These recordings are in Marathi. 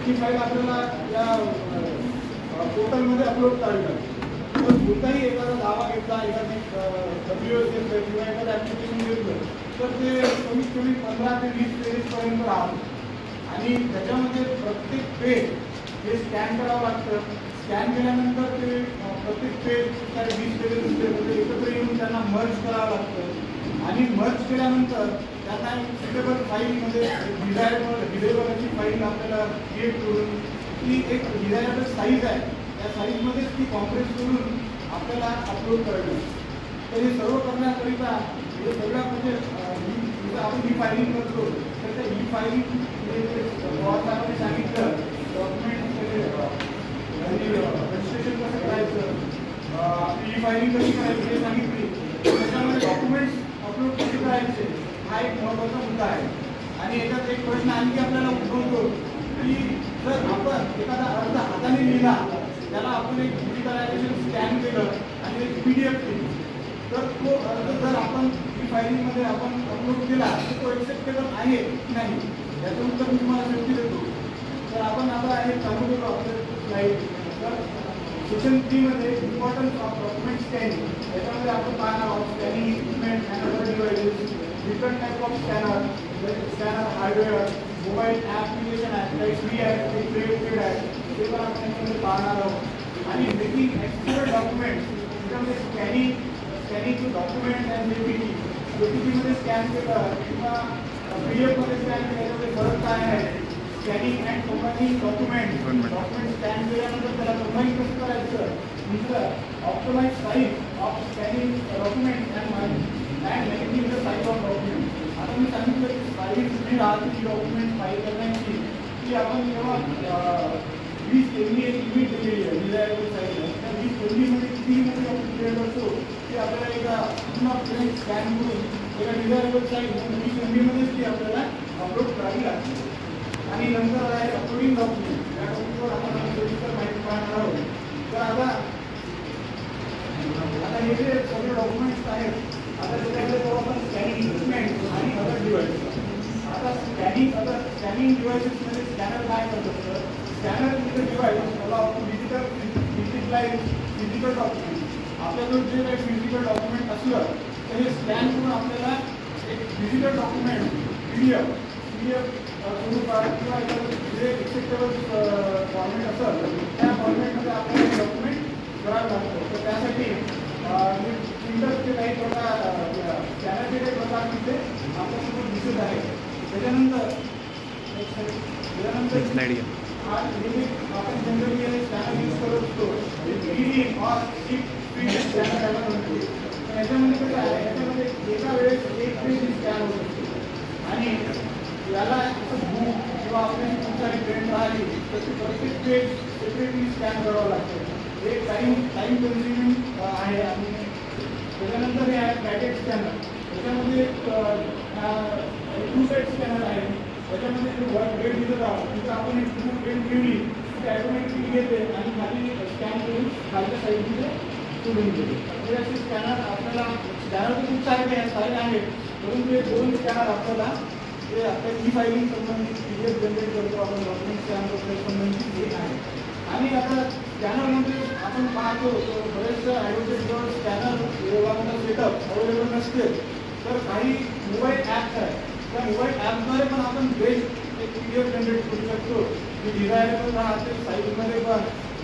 ती फाईल आपल्याला या पोर्टलमध्ये अपलोड करावी लागते. तर कोणताही एखादा दावा घेतला, एखादी WS घेतलं किंवा एखादं ॲप्लिकेशन घेतलं तर ते कमीत कमी 15 ते 20 पेजेसपर्यंत राहतं आणि त्याच्यामध्ये प्रत्येक पेज हे स्कॅन करावं लागतं. स्कॅन केल्यानंतर ते प्रत्येक पेज काय 20 पेजेस एकत्र येऊन त्यांना मर्ज करावं लागतं आणि मर्ज केल्यानंतर त्यांना सुटेबल फाईलमध्ये डिझायरेबल अशी फाईल आपल्याला क्रिएट करून ती एक डिझायरेबल साईज आहे त्या साईजमध्येच ती कॉम्प्रेस करून आपल्याला अपलोड करावी लागते. तर हे सर्व करण्याकरिता हे सगळ्या म्हणजे आपण ई फायलिंग करतो तर त्या ई फायलिंग आपण सांगितलं डॉक्युमेंट रजिस्ट्रेशन कसं करायचं, ई फायलिंग कशी करायची हे सांगितली. त्याच्यामध्ये डॉक्युमेंट्स अपलोड कसे करायचे हा एक महत्त्वाचा मुद्दा आहे. आणि याच्यात एक प्रश्न आणखी आपल्याला उद्भवतो की जर आपण एखादा अर्ज हाताने लिहिला त्याला आपण एक डिजिटलायझेशन स्कॅन केलं आणि एक PDF केली तर तो अर्ज जर आपण ई फायलिंगमध्ये आपण अपलोड केला तर तो एक्सेप्टेबल आहे की नाही याचं उत्तर मी तुम्हाला शेवटी देतो. तर आपण आता हे चालू करू आपलं स्लाईड. तर सेक्शन 3 मध्ये इम्पॉर्टन्स ऑफ डॉक्युमेंट स्कॅनिंग याच्यामध्ये आपण पाहणार आहोत scanning equipment and other devices, different type of scanner hardware, mobile application आहे काही फ्री आहे काही पेड आहे ते पण आपण याच्यामध्ये पाहणार आहोत. आणि मेकिंग एक्सेसिबल डॉक्युमेंट त्याच्यामध्ये स्कॅनिंग टू डॉक्युमेंट अँड मध्ये स्कॅन केलं किंवा PDF मध्ये स्कॅन केलं याच्यामध्ये फरक काय आहे. Scanning and combining document scan केल्यानंतर त्याला कंबाईन कसं करायचं. दुसरं optimize size of scanning document and managing the size of document. आता मी सांगितलं की साईज जी राहते ती डॉक्युमेंट फाईल करण्याची ती आपण जेव्हा 20 MB एक लिमिट दिलेली आहे डिझायरेबल साईज त्या 20 MB मध्ये कितीमध्ये आपण क्रिएट करतो की आपल्याला एका पूर्ण प्लेन स्कॅन करून एका डिझायरेबल साईज 20 MB मध्येच ती आपल्याला अपलोड करावी लागते. आणि नंतर आहे अपलोडिंग डॉक्युमेंट या टॉपिकवर आपण सविस्तर माहिती पाहणार आहोत. तर आता हे जे सगळे डॉक्युमेंट्स आहेत आता त्याच्यामध्ये तो आपण स्कॅनिंग इक्विपमेंट आणि अदर डिव्हाइसेस. आता स्कॅनिंग डिव्हाइसेसमध्ये स्कॅनर काय करतं. Scanner is a device allow to digitalize physical document. आपल्याजवळ जे काही फिजिकल डॉक्युमेंट असलं तर हे स्कॅन करून आपल्याला एक डिजिटल डॉक्युमेंट PDF स्वरूपात किंवा जे एक्सेप्टेबल फॉर्मेट असेल त्या फॉर्मेटमध्ये आपल्याला डॉक्युमेंट करावं लागतं. तर त्यासाठी प्रिंटर्सचे काही प्रकार स्कॅनरचे काही प्रकार तिथे आपल्यासमोर दिसत आहे. त्याच्यानंतर आपण जनरली स्कॅनर यूज करत असतो रीडिंग ऑर स्क्रीन स्कॅनर याला म्हणतो. तर याच्यामध्ये कसं आहे याच्यामध्ये एका वेळेस एक पेज स्कॅन होत असतो आणि याला बुक किंवा आपली खूप सारी प्रिंट राहिली तर ती प्रत्येक पेज सेपरेटली स्कॅन करावं लागतं. हे टाईम कन्झ्युमिंग आहे. आणि त्याच्यानंतर हे आहे पॅकेट स्कॅनर. त्याच्यामध्ये 2 साईड स्कॅनर आहे. त्याच्यामध्ये जे डेट दिलं राहतं तिथं आपण एक पूर्ण प्रिंट ठेवली ती ॲटोमॅटिकली घेते आणि खाली स्कॅन करून खालच्या साईडमध्ये सोडून देते. हे असे स्कॅनर आपल्याला स्कॅनर खूप सारे आहेत परंतु हे 2 स्कॅनर आपल्याला ते आपल्या ई फायलिंग संबंधित PDF जनरेट करतो आपण डॉक्युमेंट स्कॅन करतो संबंधित हे आहे. आणि आता स्कॅनरमध्ये आपण पाहतो बरेचसे ॲडव्होकेटजवळ स्कॅनर एवढा सेटअप अवेलेबल नसते तर काही मोबाईल ॲप्स आहेत. त्या मोबाईल ॲपद्वारे पण आपण बेस्ट एक PDF जनरेट करू शकतो जी डिझायरेबल राहते साईजमध्ये पण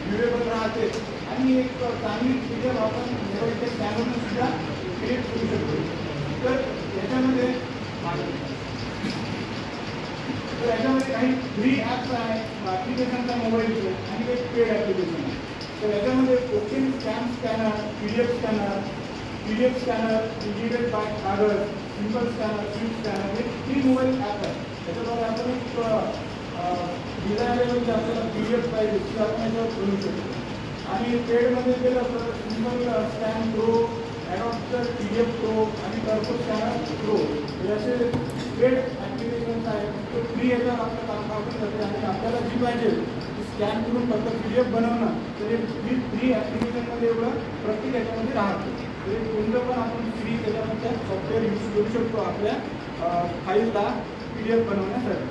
व्ह्युएबल राहते आणि एक चांगली PDF आपण मोबाईलच्या स्कॅनरने सुद्धा क्रिएट करू शकतो. तर याच्यामध्ये काही फ्री ॲप्स आहेत ॲप्लिकेशनच्या मोबाईलचे आणि एक पेड ॲप्लिकेशन आहे. तर याच्यामध्ये coaching scanner, PDF scanner, digital by कागद, सिम्पल स्कॅनर, स्विफ्ट स्कॅनर हे 3 मोबाईल ॲप आहेत. त्याच्याद्वारे आपण एक डिझायरेबल जे आपल्याला PDF पाहिजे ती आपण याच्यावर बनवू शकतो. आणि पेडमध्ये गेलं तर simple scan pro, adapter PDF pro आणि टर्बो स्कॅनर प्रो हे असे पेड ॲप्लिकेशन्स आहेत. तो फ्री याच्यावर आपलं काम पाहून जाते आणि आपल्याला जी पाहिजे ती स्कॅन करून फक्त PDF बनवणं तर हे फ्री ॲप्लिकेशनमध्ये एवढं प्रत्येक याच्यामध्ये राहतं. ते कोणतं पण आपण फ्री त्याच्यामध्ये सॉफ्टवेअर यूज करू शकतो आपल्या फाईलला PDF बनवण्यासाठी.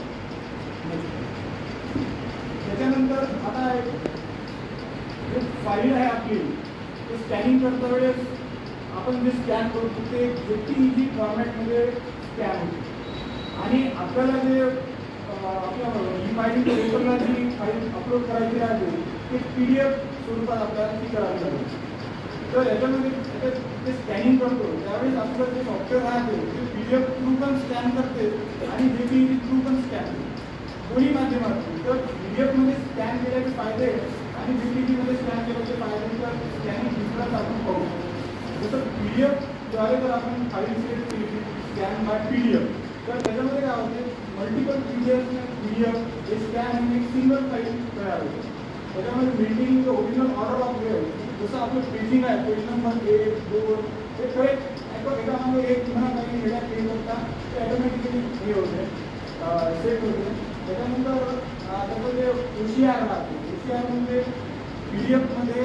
जे फाईल आहे आपली ते स्कॅनिंग करता वेळेस आपण जे स्कॅन करतो ते JPEG फॉर्मॅटमध्ये स्कॅन होते आणि आपल्याला जे आपल्या ई-फायलिंग पेपरला जी फाईल अपलोड करायची राहते ते PDF स्वरूपात आपल्याला ती करावी लागते. तर याच्यामध्ये ते स्कॅनिंग करतो त्यावेळेस आपलं जे सॉफ्टवेअर राहते ते PDF थ्रू पण स्कॅन करते आणि JPEG थ्रू पण स्कॅन करते दोन्ही माध्यमातून. तर PDF मध्ये स्कॅन केल्याचे फायदे आणि JPEG मध्ये स्कॅन केल्याचे फायद्यांचा स्कॅनिंग डिफरन्स आपण पाहू. जसं PDF द्वारे जर आपण फाईल सिलेक्ट केली स्कॅन बाय PDF तर त्याच्यामध्ये काय होते मल्टिपल PDF हे स्कॅन आणि एक सिंगल फाईल तयार होते. त्याच्यामध्ये maintaining the original order of वेळ जसं आपलं पेजिंग आहे पेज नंबर 1, 2 हे करेक्ट एकामागे एक पुन्हा काही वेगळ्या पेज होता ते ऑटोमॅटिकली हे होते सेट होते. त्याच्यानंतर त्याचं जे OCR राहते OCR म्हणजे PDF मध्ये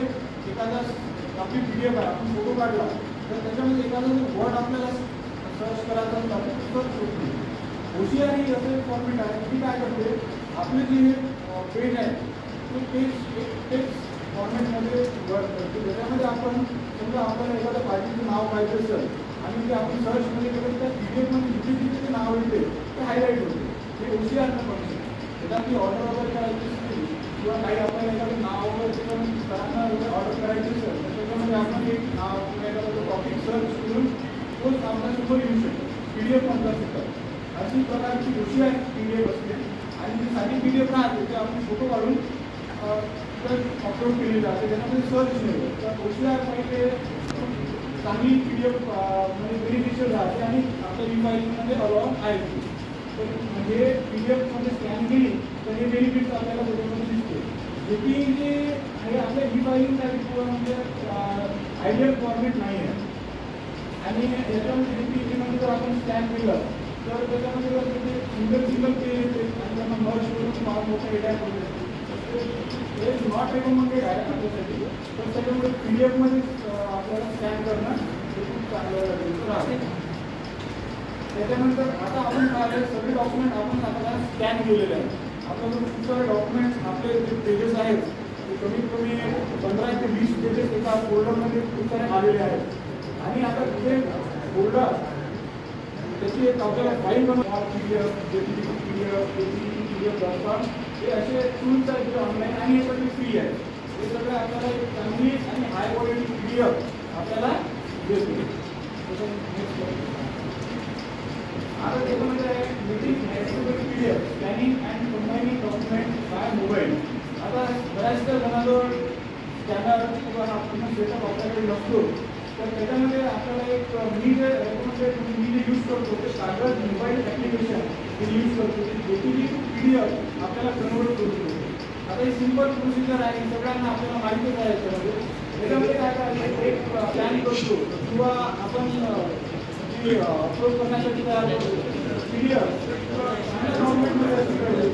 एखादा आपली PDF आहे आपण फोटो काढला तर त्याच्यामध्ये एखादा जर वर्ड आपल्याला सर्च करायचा असला तर सर्च होते. OCR ही असं फॉर्मेट आहे की काय करते आपले जे पेज आहे ते पेज फॉर्मॅटमध्ये वर्क करते. त्याच्यामध्ये आपण समजा आपल्याला एखाद्या पार्टीचं नाव पाहिजे असेल आणि ते आपण सर्चमध्ये केलं त्या PDF मध्ये जिथे जिथे ते नाव येते ते हायलाईट होते. हे OCRचं फंक्शन त्याच्यात ती ऑर्डर वगैरे करायची असते किंवा काही आपल्याला एखादं नाव वगैरे पण सरांना ऑर्डर करायची असेल तर त्याच्यामध्ये आपण एक नाव किंवा एखादा टॉपिक सर्च करून तोच आपल्यासमोर येऊ शकतो. PDF मधला सुद्धा अशी प्रकारची OCR PDF असते आणि जी साधी PDF राहते ते आपण फोटो काढून अपलोड केली जाते त्याच्यामध्ये सर्च नाही. तर OCR पहिले चांगली PDF म्हणजे बेनिफिशियल राहते आणि आपल्या ई-फायलिंगमध्ये अलाउ आहे. तर म्हणजे PDF मध्ये स्कॅन केली तर हे बेनिफिट्स आपल्याला त्याच्यामध्ये दिसते. JPEG हे आपल्या ई-फायलिंगसाठी किंवा म्हणजे आयडियल फॉर्मेट नाही आहे आणि याच्यामध्ये JPEG मध्ये जर आपण स्कॅन केलं तर त्याच्यामध्ये जर तिथे सिंगल पेज येते आणि त्यांना मर्ज करून फार मोठा एरिया करू हे नॉट रेकमेंडेड आहे आपल्यासाठी. तर त्याच्यामुळे PDF मध्ये आपल्याला स्कॅन करणं हे खूप चांगलं राहते. त्याच्यानंतर आता आपण पाहिलं सगळे डॉक्युमेंट आपण आपल्याला स्कॅन केलेले आहेत. आपल्याकडे खूप सारे डॉक्युमेंट्स आपले जे पेजेस आहेत ते कमीत कमी 15 ते 20 पेजेस एका फोल्डरमध्ये खूप सारे आलेले आहेत आणि आता तिथे फोल्डर त्याची एक आपल्याला फाईल बनवून PDF, JPEG PDF हे असे टूल्स आहेत जे ऑनलाईन आणि हे सगळे फ्री आहे. हे सगळं आपल्याला एक चांगली आणि हाय क्वालिटी PDF आपल्याला देतो. आता त्याच्यामध्ये आहे meeting PDF scanning and combining document by mobile. आता बऱ्याचशा जणांजवळ स्कॅनर किंवा आपण सेटअप आपल्याकडे नसतो तर त्याच्यामध्ये आपल्याला एक मी जे रेकमेंडेड मी जे यूज करतो ते कागद मोबाईल ॲप्लिकेशन हे यूज करतो ते JPEG PDF आपल्याला कन्वर्ट करू शकतो. आता ही सिंपल प्रोसिजर आहे सगळ्यांना आपल्याला माहितीच आहे. त्याच्यामध्ये काय करायचं एक प्लॅन करतो किंवा आपण जी अपलोड करण्यासाठी तयार करतो PDF चांगल्या फॉर्मॅटमध्ये असली पाहिजे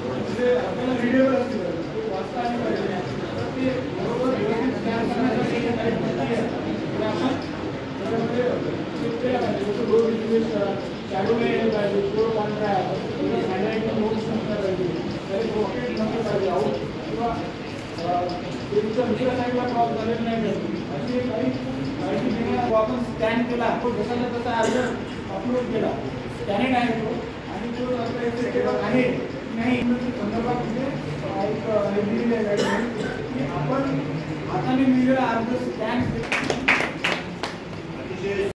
म्हणजे आपल्याला रिडेबल असली पाहिजे ते वाचता आली पाहिजे. तर ते बरोबर व्यवस्थित स्कॅन करण्यासाठी काही गोष्टी आहेत आपण त्याच्यामध्ये केलं पाहिजे. जसं रोड रिक्वेस्ट शॅडो नाही पाहिजे कोड पांढरा आहे हँडरायटिंग नोट्स नसल्या पाहिजे त्याला प्रोफिट नसलं पाहिजे आऊट किंवा पेजच्या दुसऱ्या साईडला क्रॉप झालेलं नाही पाहिजे अशी काही माहिती देण्याला आपण स्कॅन केला तो जसाचा तसा अर्ज अपलोड केला स्कॅनिंग आहे तो आणि तो आपल्या इथे आहे नाही संदर्भात तिथे एक दिलेली आहे की आपण हाताने लिहिलेला अर्ज स्कॅन